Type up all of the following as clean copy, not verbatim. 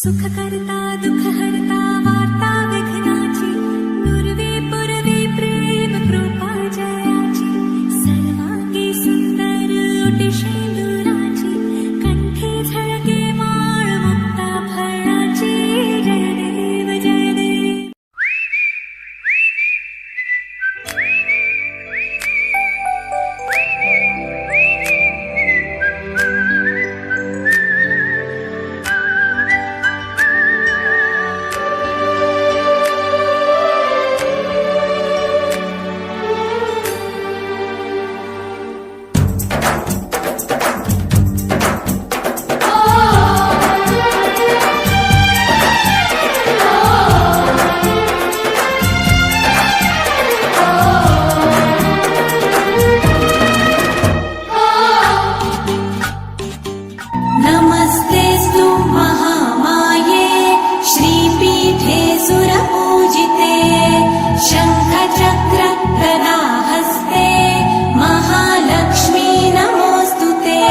सुख करता दुख हरता वार्ता विघ्नाची नुरवी पुरवी प्रेम कृपा जयाची सर्वांगी सुंदर ओटी शेंदुराची कंठी झळके माळ मुक्ता फळाची जय देव जय देव। नमस्तेस्तु महामाये श्रीपीठे सुरपूजिते शङ्खचक्र गदाहस्ते महालक्ष्मी नमोऽस्तुते।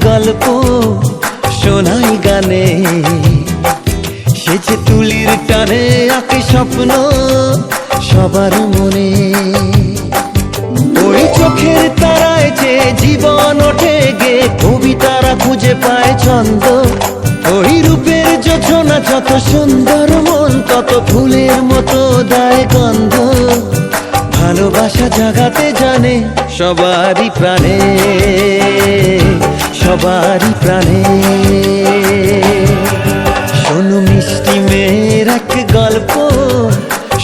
গল্প শোনাই গানে সেজে তুলির টানে আঁকে স্বপ্ন সবার মনে ওই চোখের তারায় যে জীবন ওঠে গে, কবিতারা খুঁজে পায় ছন্দ। ওই রূপের যোছনা যত সুন্দর, মন তত ফুলের মতো দেয় গন্ধ। ভালোবাসা জাগাতে জানে সবারই প্রাণে, সবারই প্রাণে। শোনো মিষ্টি মেয়ের এক গল্প,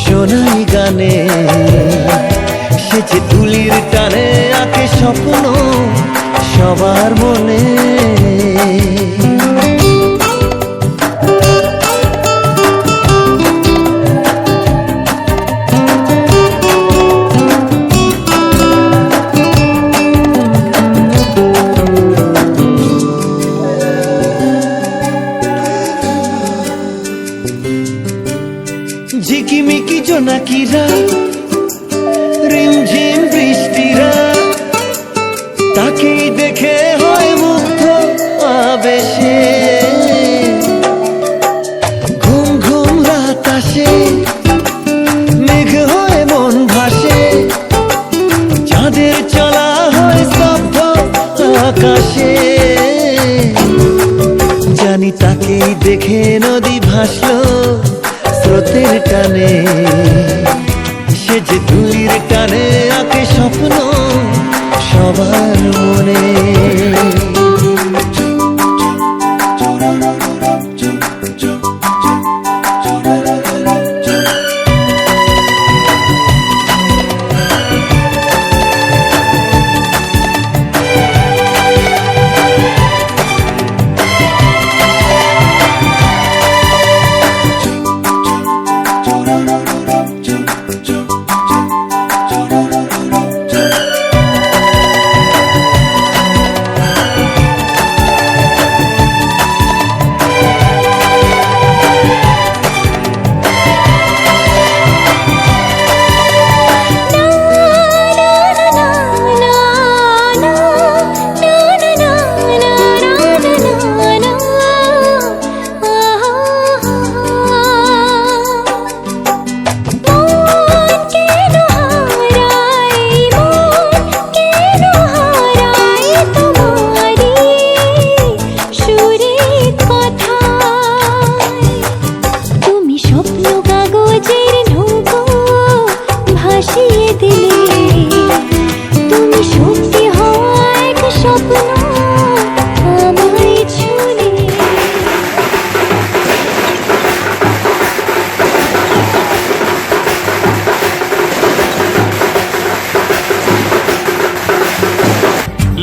শোনাই গানে। সে যে তুলির টানে আঁকে স্বপ্ন সবার মনে। ঝিকিমিকি জোনাকিরা, রিমঝিম বৃষ্টিরা, তাকেই দেখে হয় মুগ্ধ আবেশে। ঘুম ঘুম রাত আসে, মেঘ হয়ে মন ভাসে, চাঁদের চলা হয় স্তব্ধ আকাশে। জানি তাকেই দেখে নদী ভাসলো স্রোতের টানে। সে যে তুলির টানে আঁকে স্বপ্ন সবার মনে।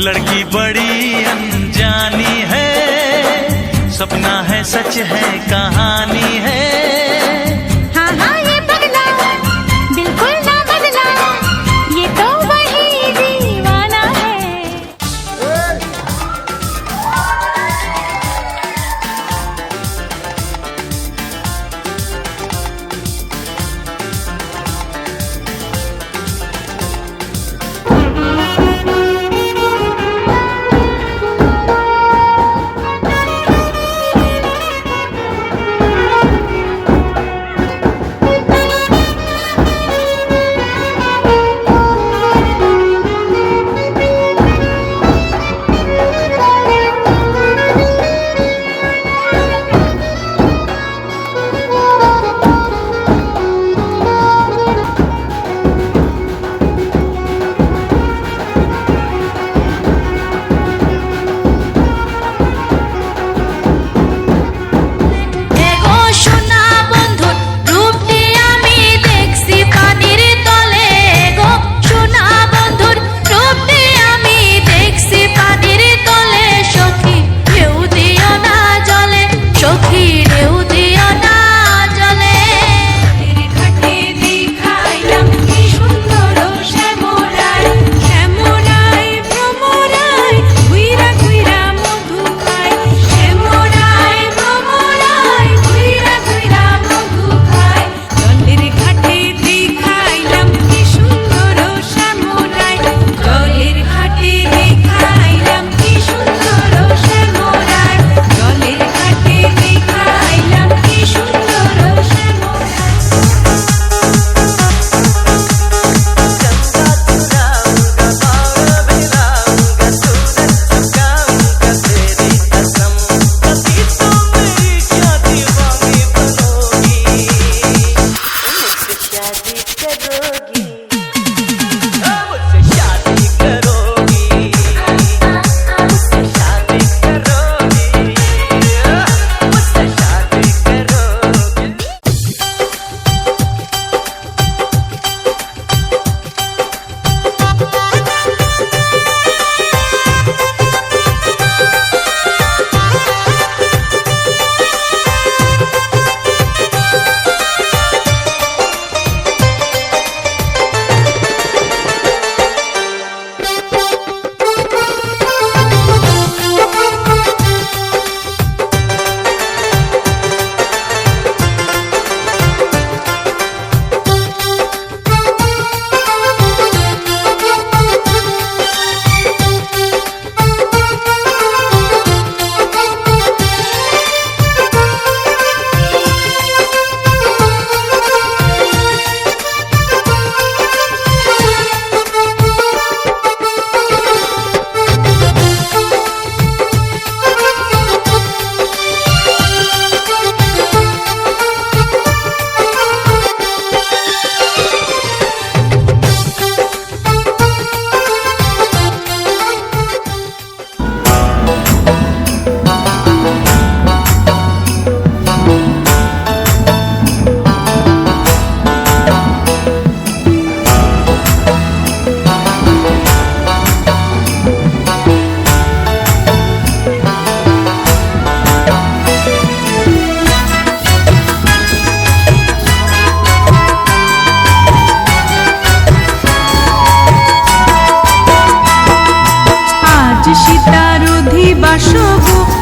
लड़की बड़ी अनजानी है, सपना है सच है कहानी है। हाँ हाँ ये पगला बिल्कुल ना बदला, ये तो वही दीवाना है।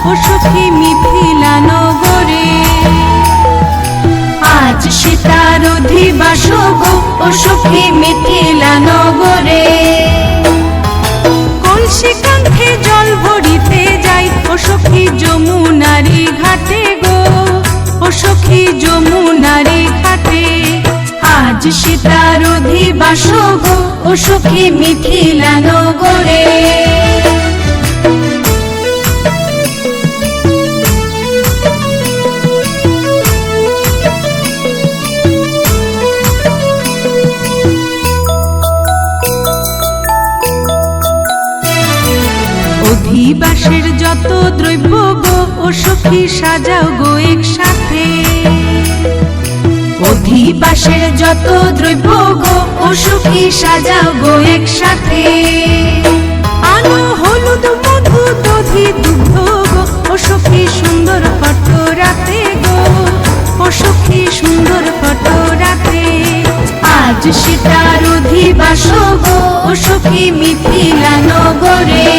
ও সখী মিথিলা নগরে। আজ সীতার অধিবাস গো ও সখী মিথিলা নগরে। কলসি কাঙ্ক্ষে জল ভরিতে যাই ও সখী যমুনারি ঘাটে গো, ও সখী যমুনারি ঘাটে। আজ সীতার অধিবাস গো ও সখী মিথিলা নগরে। অধিবাসের যত দ্রব্য গো ও সখী সাজাও গো একসাথে। অধিবাসের যত দ্রব্য গো ও সখী সাজাও গো একসাথে। আনো হলুদ মধু দধি দুগ্ধ গো ও সখী সুন্দর ফটো রাতে গো, ও সখী সুন্দর ফটো রাতে। আজ সীতার অধিবাস গো ও সখী মিথিলা নগরে।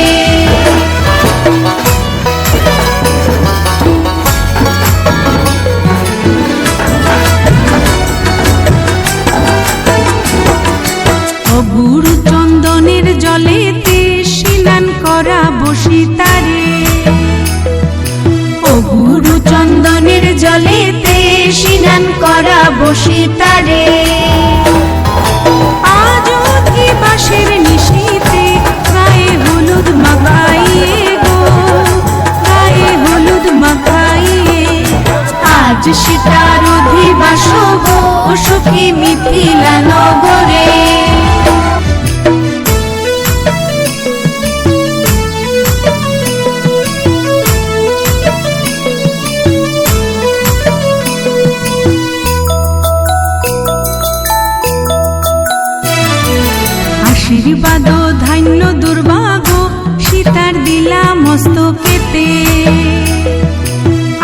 অগুরু চন্দনের জলেতে স্নান করা বসিতারে। অগুরু চন্দনের জলেতে স্নান করা বসিতারে। আজ অধিবাসের নিশীতে গায়ে হলুদ মাখাইয়ে গো, গায়ে হলুদ মাখাইয়ে। আজ সীতার অধিবাস গো ও সখী মিথিলা নগরে। আশীর্বাদ ধান্য দুর্ভাগ্য সীতার দিলা মস্তকেতে।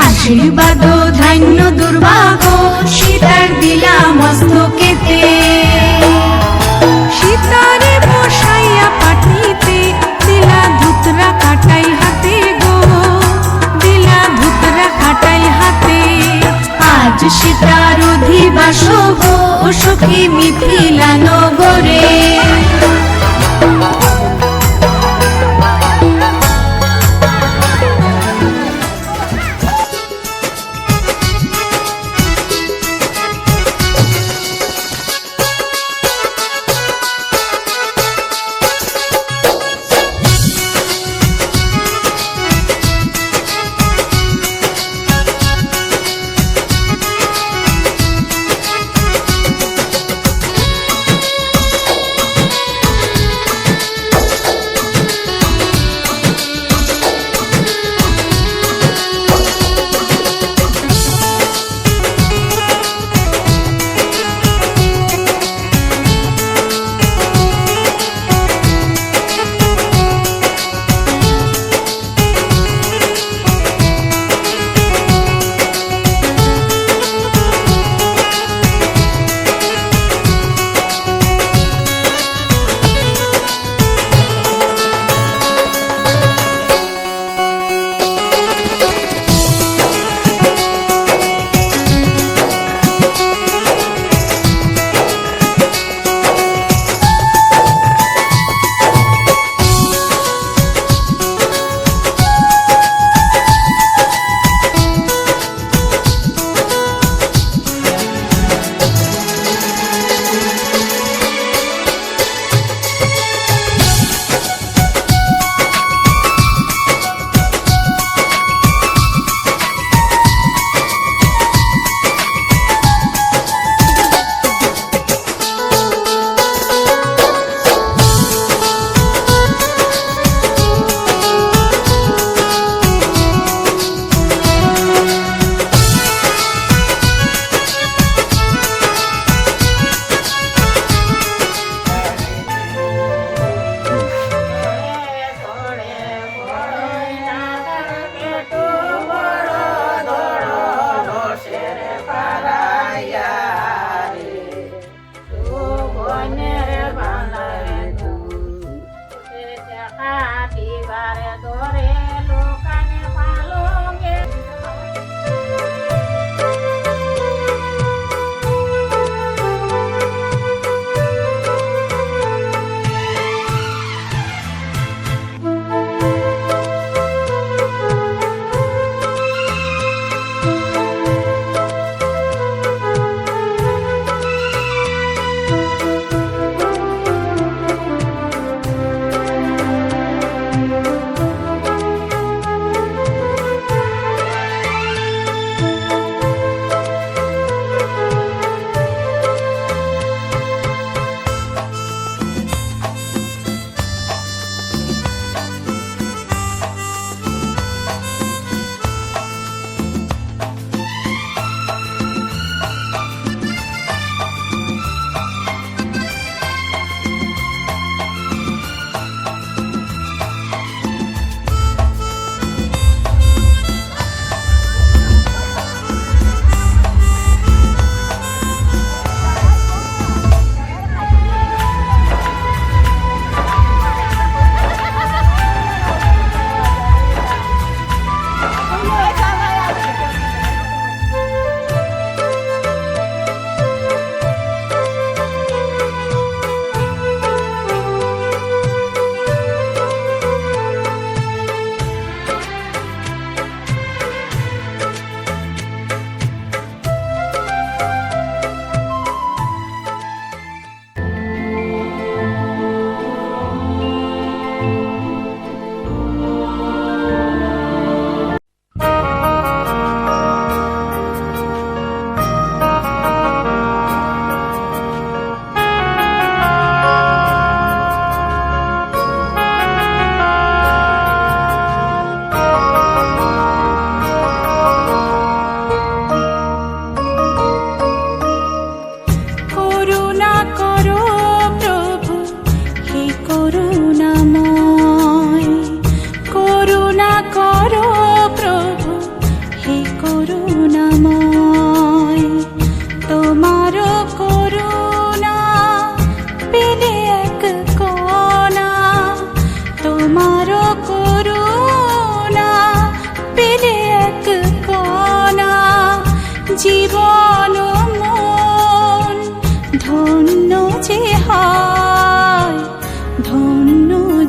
আশীর্বাদ ধান্য দুর্ভাগ্য সীতার দিলা মস্তকেতে। সীতারে বসাইয়া পাঠিতে দিলা ধুতরা কাটাই হাতে গো, দিলা ধুতরা কাটাই হাতে। আজ সীতার অধিবাস গো ও সখী মিথিলা নগরে।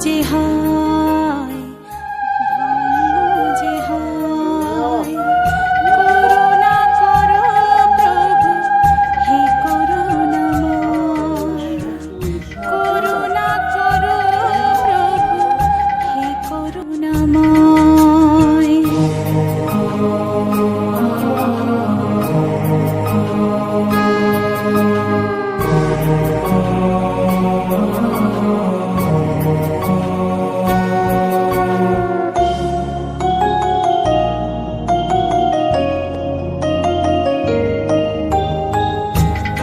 যে হয়, ধন্য যে হয়। করুণা করো প্রভু, হে করুণাময়। করুণা করো প্রভু, হে করুণাময়।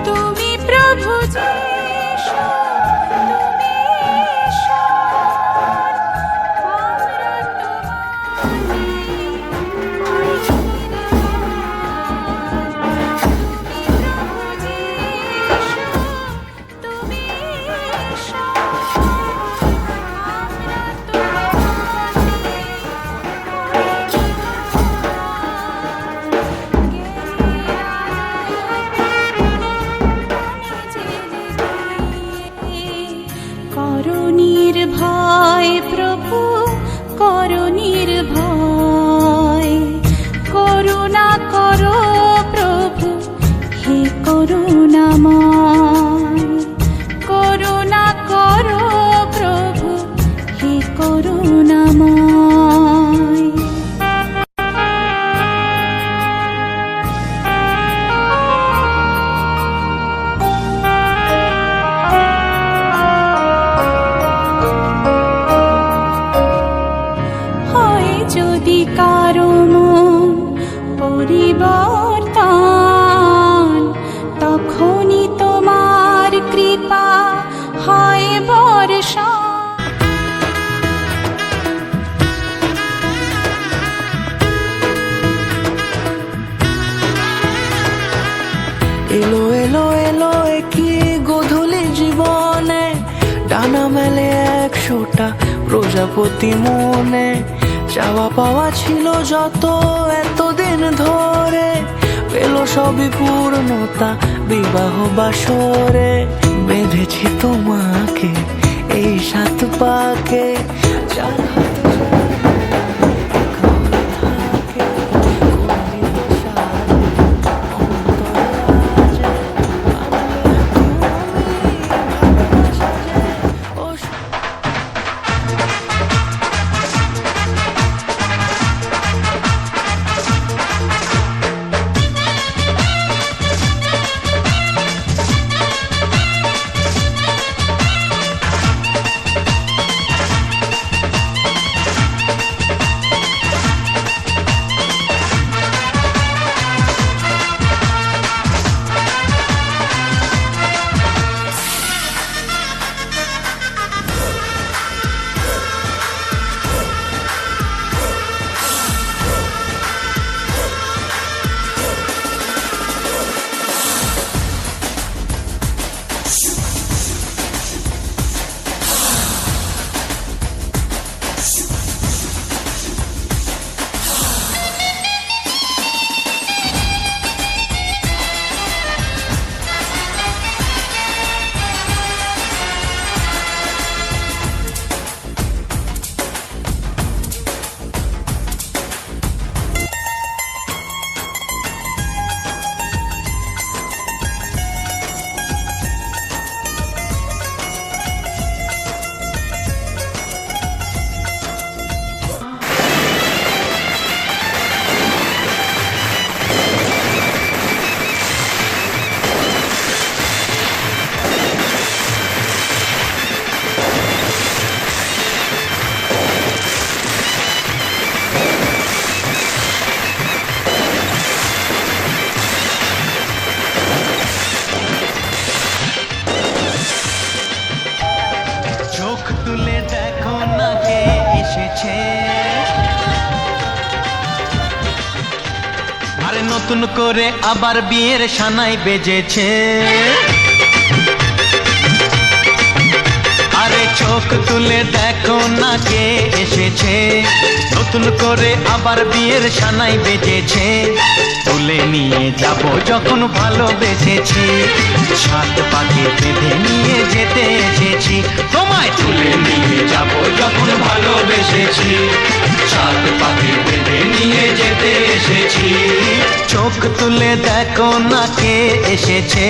তুমি প্রভু যিশু, তুমি ঈশ্বর, আমরা তোমারই প্রভু যিশু, তুমি ঈশ্বর, আমরা করুণীর ভয় প্রভু, করুণীর ভয়। করুণা করো প্রভু, হে করুণাময়। করুণা করো প্রভু, হে করুণাময়। হয় যদি কারো মন পরিবর্তন, তখনই তোমার কৃপা হয় বর্ষণ। এলো এলো এলো কি গোধূলি জীবনে, ডানা মেলে 100টা প্রজাপতি মনে। চাওয়া পাওয়া ছিল যত এতদিন ধরে, পেল সবই পূর্ণতা বিবাহ বাসরে। বেঁধেছি তোমাকে এই 7 পাকে, চার হাত তুলে দেখো না কে এসেছে, আরে নতুন করে আবার বিয়ের সানাই বেজেছে। আরে চোখ তুলে দেখো না কে এসেছে, নতুন করে আবার বিয়ের সানাই বেজেছে। তুলে নিয়ে যাব যখন ভালোবেসেছি, সাত পাকে বেঁধে নিয়ে যেতে এসেছি। তোমায় তুলে নিয়ে যাব যখন ভালোবেসেছি, সাত পাকে বেঁধে নিয়ে যেতে এসেছি। চোখ তুলে দেখো না কে এসেছে,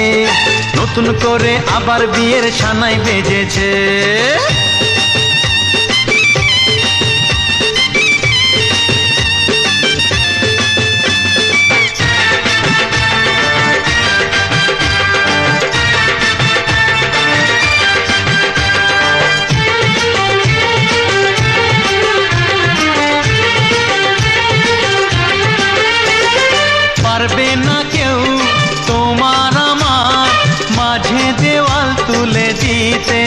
নতুন করে আবার বিয়ের সানাই বেজেছে। পারবে না কেউ তোমার আমার মাঝে দেওয়াল তুলে দিতে,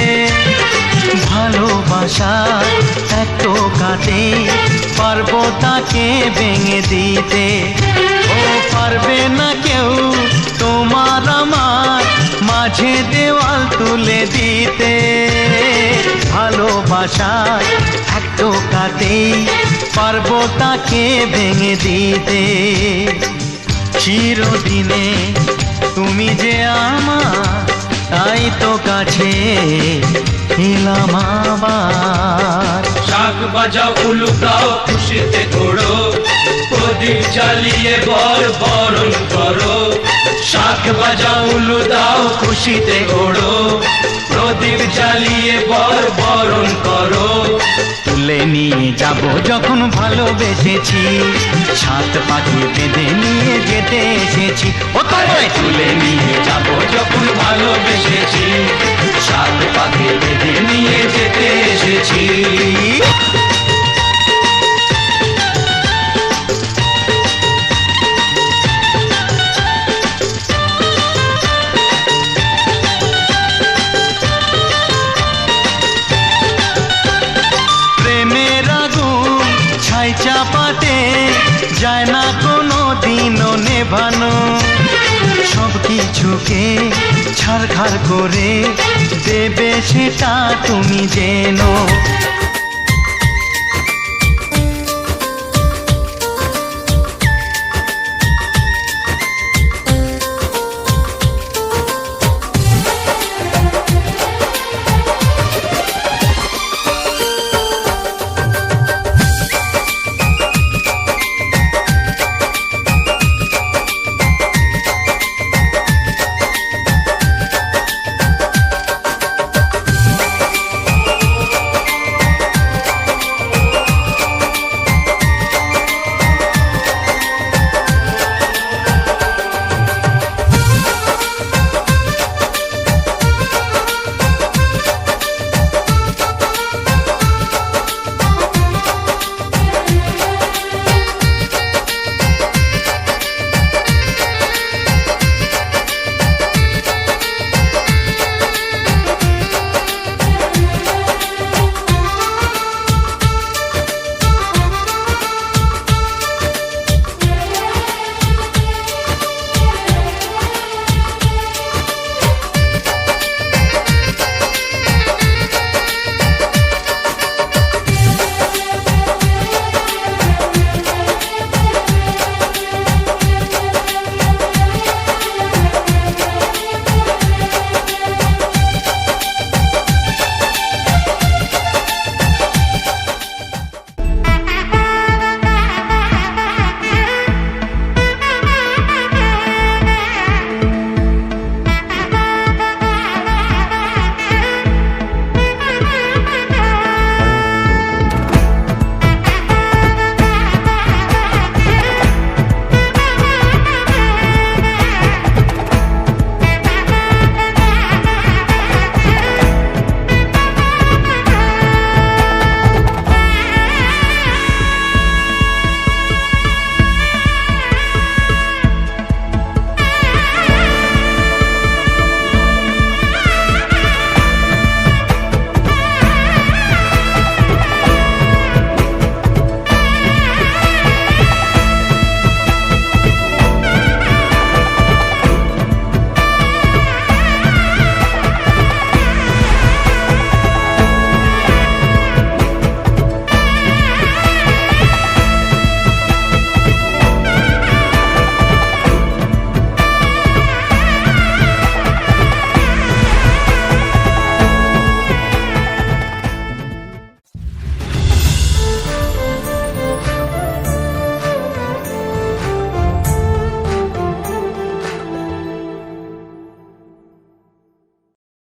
ভালোবাসা এত কাটে পারবো তাকে ভেঙে দিতে। ও পারবে না কেউ তোমার আমার মাঝে দেওয়াল তুলে দিতে, ভালোবাসা এত কাটে পারবো তাকে ভেঙে দিতে। চিরদিনে তুমি যে আমার, তাই তো কাছে এলাম আবার। শাক বাজাও উলু দাও খুশিতে ঘোড়ো, প্রদীপ জ্বালিয়ে বরণ করো। শাক বাজাও উলু দাও খুশিতে ঘোড়ো, প্রদীপ জ্বালিয়ে বরণ করো। তুলে নিয়ে যাব যখন ভালোবেসেছি, সাত পাখি বেঁধে নিয়ে যেতে এসেছি। ও তোমায় তুলে নিয়ে যাব যখন ভালোবেসেছি, সাত পাকে বেঁধে নিয়ে যেতে এসেছি। প্রেমের আগুন ছাই চাপাতে যায় না কোনো দিনও নেভানো, সব কিছুকে ছাড়খাড় করে দেবে সেটা তুমি জেনো।